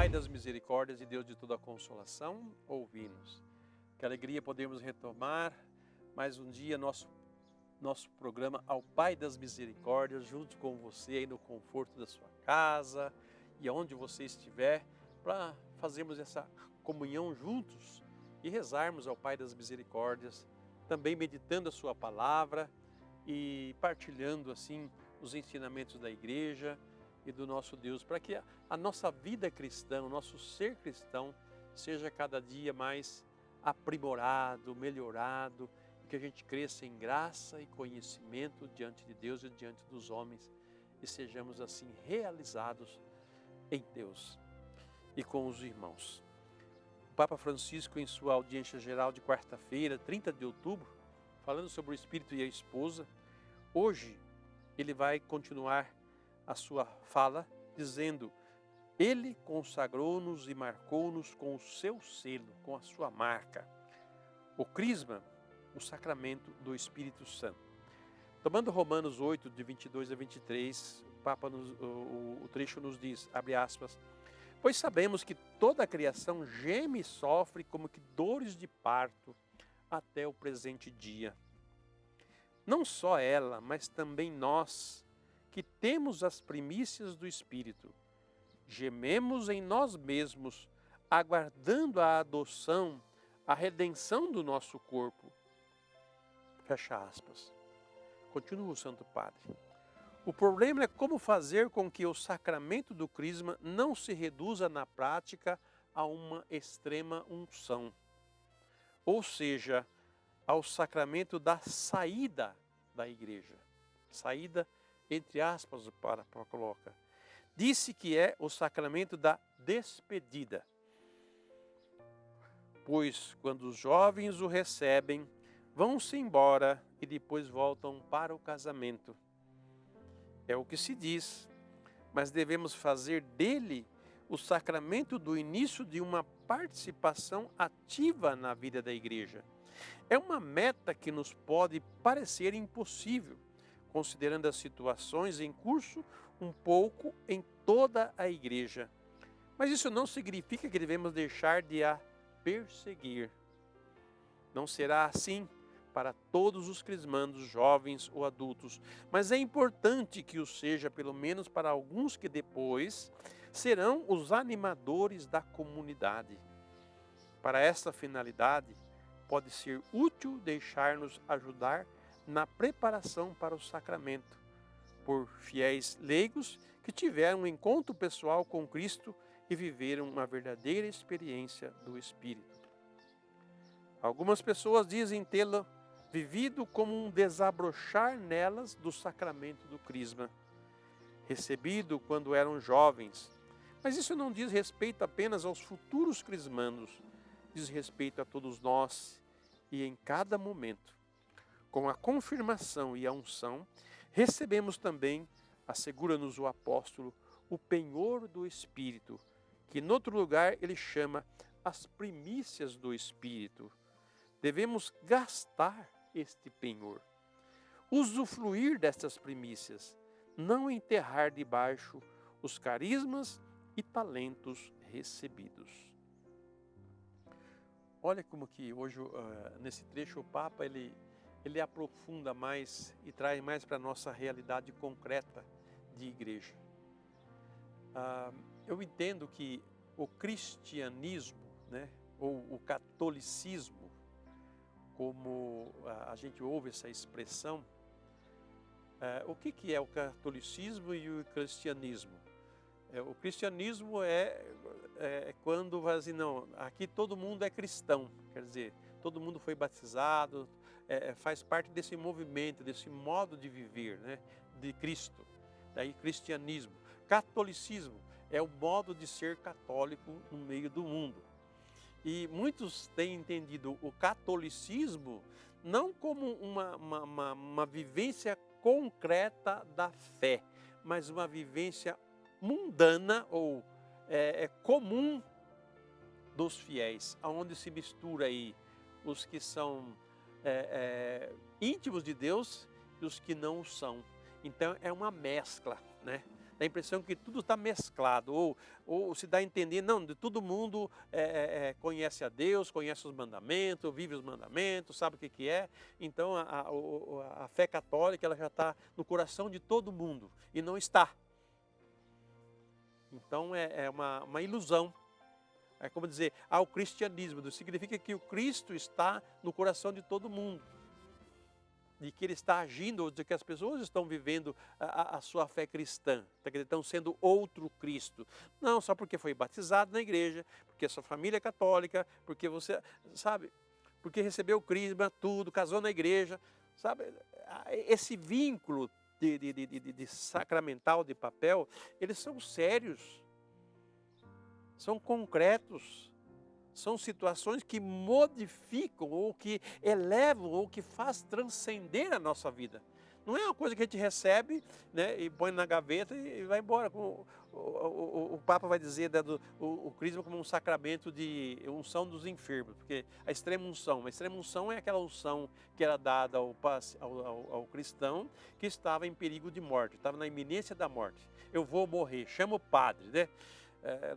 Pai das misericórdias e Deus de toda a consolação, ouvi-nos. Que alegria podemos retomar mais um dia nosso programa ao Pai das misericórdias, junto com você aí no conforto da sua casa e aonde você estiver, para fazermos essa comunhão juntos e rezarmos ao Pai das misericórdias, também meditando a sua palavra e partilhando assim os ensinamentos da igreja e do nosso Deus, para que a nossa vida cristã, o nosso ser cristão, seja cada dia mais aprimorado, melhorado, e que a gente cresça em graça e conhecimento diante de Deus e diante dos homens, e sejamos assim realizados em Deus e com os irmãos. O Papa Francisco, em sua audiência geral de quarta-feira, 30 de outubro, falando sobre o Espírito e a esposa, hoje ele vai continuar a sua fala, dizendo: Ele consagrou-nos e marcou-nos com o seu selo, com a sua marca. O crisma, o sacramento do Espírito Santo. Tomando Romanos 8, de 22 a 23, o trecho nos diz, abre aspas, pois sabemos que toda a criação geme e sofre como que dores de parto até o presente dia. Não só ela, mas também nós, que temos as primícias do Espírito, gememos em nós mesmos, aguardando a adoção, a redenção do nosso corpo. Fecha aspas. Continua o Santo Padre. O problema é como fazer com que o sacramento do crisma não se reduza na prática a uma extrema unção, ou seja, ao sacramento da saída da igreja. Saída entre aspas, para coloca. Disse que é o sacramento da despedida. Pois quando os jovens o recebem, vão-se embora e depois voltam para o casamento. É o que se diz, mas devemos fazer dele o sacramento do início de uma participação ativa na vida da igreja. É uma meta que nos pode parecer impossível, considerando as situações em curso um pouco em toda a igreja. Mas isso não significa que devemos deixar de a perseguir. Não será assim para todos os crismandos, jovens ou adultos, mas é importante que o seja pelo menos para alguns que depois serão os animadores da comunidade. Para essa finalidade, pode ser útil deixar-nos ajudar na preparação para o sacramento, por fiéis leigos que tiveram um encontro pessoal com Cristo e viveram uma verdadeira experiência do Espírito. Algumas pessoas dizem tê-lo vivido como um desabrochar nelas do sacramento do crisma, recebido quando eram jovens. Mas isso não diz respeito apenas aos futuros crismandos, diz respeito a todos nós e em cada momento. Com a confirmação e a unção, recebemos também, assegura-nos o apóstolo, o penhor do Espírito, que em outro lugar ele chama as primícias do Espírito. Devemos gastar este penhor, usufruir destas primícias, não enterrar debaixo os carismas e talentos recebidos. Olha como que hoje, nesse trecho, o Papa, ele aprofunda mais e traz mais para a nossa realidade concreta de igreja. Eu entendo que o cristianismo, né, ou o catolicismo, como a gente ouve essa expressão, o que é o catolicismo e o cristianismo? O cristianismo é quando, assim, não, aqui todo mundo é cristão, quer dizer, todo mundo foi batizado, faz parte desse movimento, desse modo de viver, né, de Cristo. Daí cristianismo. Catolicismo é o modo de ser católico no meio do mundo. E muitos têm entendido o catolicismo não como uma vivência concreta da fé, mas uma vivência mundana ou comum dos fiéis, onde se mistura aí os que são íntimos de Deus e os que não são. Então é uma mescla, né, Dá a impressão que tudo está mesclado, ou se dá a entender, não, de todo mundo conhece a Deus, conhece os mandamentos, vive os mandamentos, sabe o que é. Então a fé católica ela já está no coração de todo mundo, e não está. Então é uma ilusão. É como dizer, o cristianismo significa que o Cristo está no coração de todo mundo. De que ele está agindo, de que as pessoas estão vivendo a sua fé cristã, que estão sendo outro Cristo. Não, só porque foi batizado na igreja, porque a sua família é católica, porque você, sabe, porque recebeu o crisma, tudo, casou na igreja, sabe? Esse vínculo de sacramental, de papel, eles são sérios, são concretos. São situações que modificam, ou que elevam, ou que faz transcender a nossa vida. Não é uma coisa que a gente recebe, né, e põe na gaveta e vai embora. O Papa vai dizer o crisma como um sacramento de unção dos enfermos, porque a extrema unção é aquela unção que era dada ao cristão que estava em perigo de morte, estava na iminência da morte. Eu vou morrer, chama o padre, né?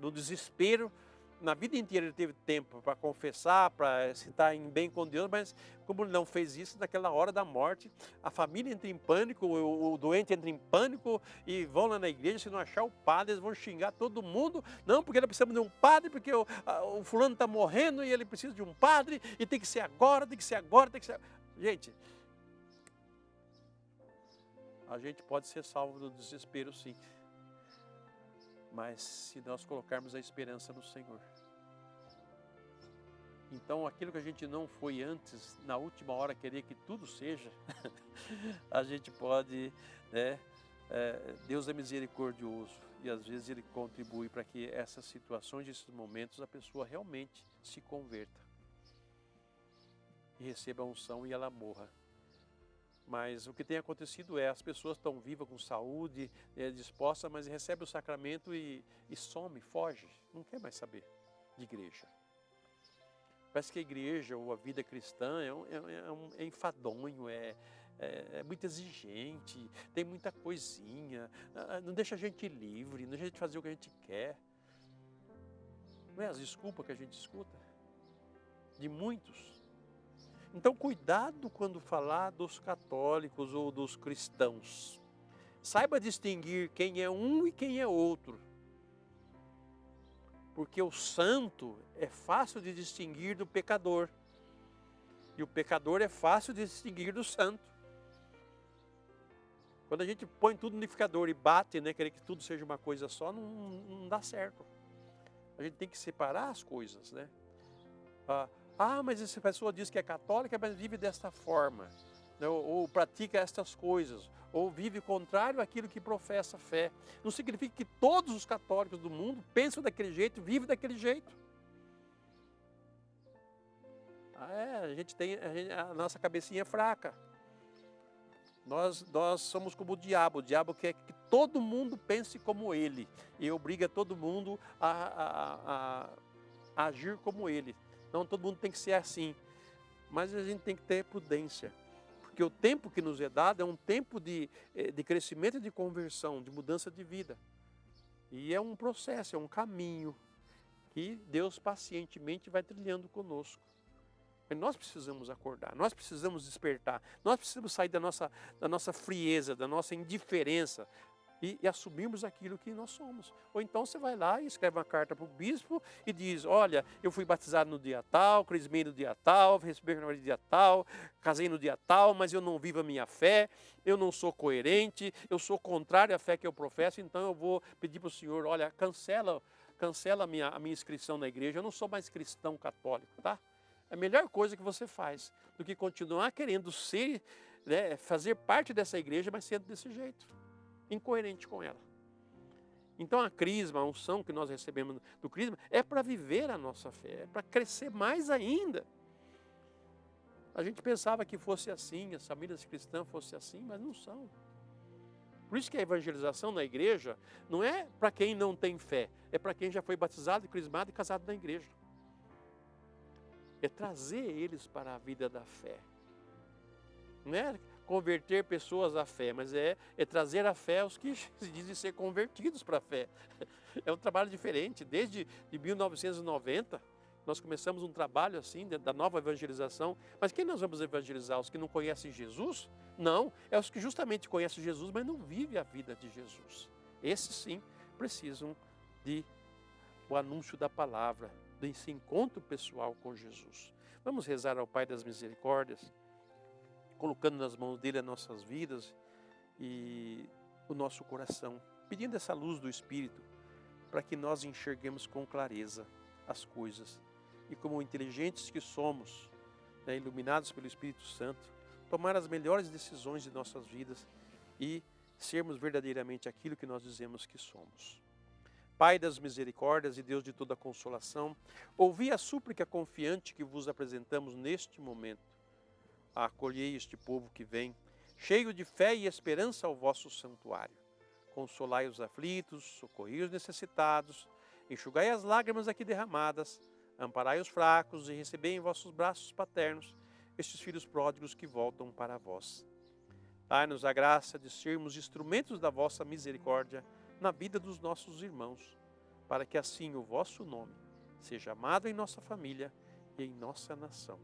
No desespero. Na vida inteira ele teve tempo para confessar, para se estar em bem com Deus, mas como ele não fez isso, naquela hora da morte, a família entra em pânico, o doente entra em pânico e vão lá na igreja, se não achar o padre, eles vão xingar todo mundo. Não, porque ele precisa de um padre, porque o fulano está morrendo e ele precisa de um padre, e tem que ser agora, tem que ser agora, tem que ser... Gente, a gente pode ser salvo do desespero, sim. Mas se nós colocarmos a esperança no Senhor. Então aquilo que a gente não foi antes, na última hora querer que tudo seja, a gente pode, né? Deus é misericordioso e às vezes Ele contribui para que essas situações, esses momentos, a pessoa realmente se converta. E receba a unção e ela morra. Mas o que tem acontecido as pessoas estão vivas, com saúde, dispostas, mas recebe o sacramento e some, foge, não quer mais saber de igreja. Parece que a igreja ou a vida cristã é enfadonho, é muito exigente, tem muita coisinha, não deixa a gente livre, não deixa a gente fazer o que a gente quer. Não é as desculpas que a gente escuta? De muitos. Então, cuidado quando falar dos católicos ou dos cristãos. Saiba distinguir quem é um e quem é outro. Porque o santo é fácil de distinguir do pecador. E o pecador é fácil de distinguir do santo. Quando a gente põe tudo no liquidificador e bate, né, querer que tudo seja uma coisa só, não dá certo. A gente tem que separar as coisas, né? Mas essa pessoa diz que é católica, mas vive desta forma, né? Ou pratica estas coisas, ou vive contrário àquilo que professa a fé. Não significa que todos os católicos do mundo pensam daquele jeito, vivem daquele jeito. A nossa cabecinha é fraca. Nós somos como o diabo quer que todo mundo pense como ele, e obriga todo mundo a agir como ele. Não, todo mundo tem que ser assim, mas a gente tem que ter prudência, porque o tempo que nos é dado é um tempo de crescimento e de conversão, de mudança de vida. E é um processo, é um caminho que Deus pacientemente vai trilhando conosco. Mas nós precisamos acordar, nós precisamos despertar, nós precisamos sair da nossa frieza, da nossa indiferença, e assumirmos aquilo que nós somos. Ou então você vai lá e escreve uma carta para o bispo e diz: olha, eu fui batizado no dia tal, crismei no dia tal, recebi no dia tal, casei no dia tal, mas eu não vivo a minha fé, eu não sou coerente, eu sou contrário à fé que eu professo, então eu vou pedir para o Senhor: olha, cancela a minha inscrição na igreja, eu não sou mais cristão católico, tá? É a melhor coisa que você faz do que continuar querendo ser, né, fazer parte dessa igreja, mas sendo desse jeito, incoerente com ela. Então a crisma, a unção que nós recebemos do crisma é para viver a nossa fé, é para crescer mais ainda. A gente pensava que fosse assim, as famílias cristãs fossem assim, mas não são. Por isso que a evangelização na igreja não é para quem não tem fé, é para quem já foi batizado, crismado e casado na igreja. É trazer eles para a vida da fé. Não é converter pessoas à fé, mas é trazer a fé aos que se dizem ser convertidos para a fé. É um trabalho diferente. Desde 1990, nós começamos um trabalho assim, da nova evangelização. Mas quem nós vamos evangelizar? Os que não conhecem Jesus? Não, é os que justamente conhecem Jesus, mas não vivem a vida de Jesus. Esses sim precisam o anúncio da palavra, desse encontro pessoal com Jesus. Vamos rezar ao Pai das Misericórdias, colocando nas mãos dele as nossas vidas e o nosso coração, pedindo essa luz do Espírito para que nós enxerguemos com clareza as coisas e, como inteligentes que somos, iluminados pelo Espírito Santo, tomar as melhores decisões de nossas vidas e sermos verdadeiramente aquilo que nós dizemos que somos. Pai das misericórdias e Deus de toda consolação, ouvi a súplica confiante que vos apresentamos neste momento. Acolhei este povo que vem, cheio de fé e esperança ao vosso santuário. Consolai os aflitos, socorrei os necessitados, enxugai as lágrimas aqui derramadas, amparai os fracos e recebei em vossos braços paternos estes filhos pródigos que voltam para vós. Dai-nos a graça de sermos instrumentos da vossa misericórdia na vida dos nossos irmãos, para que assim o vosso nome seja amado em nossa família e em nossa nação.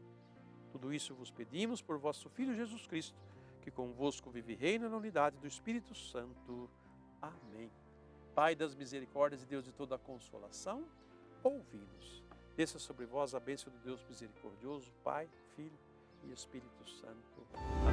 Tudo isso vos pedimos por vosso Filho Jesus Cristo, que convosco vive e reina na unidade do Espírito Santo. Amém. Pai das misericórdias e Deus de toda a consolação, ouvi-nos. Desça sobre vós a bênção do Deus misericordioso, Pai, Filho e Espírito Santo. Amém.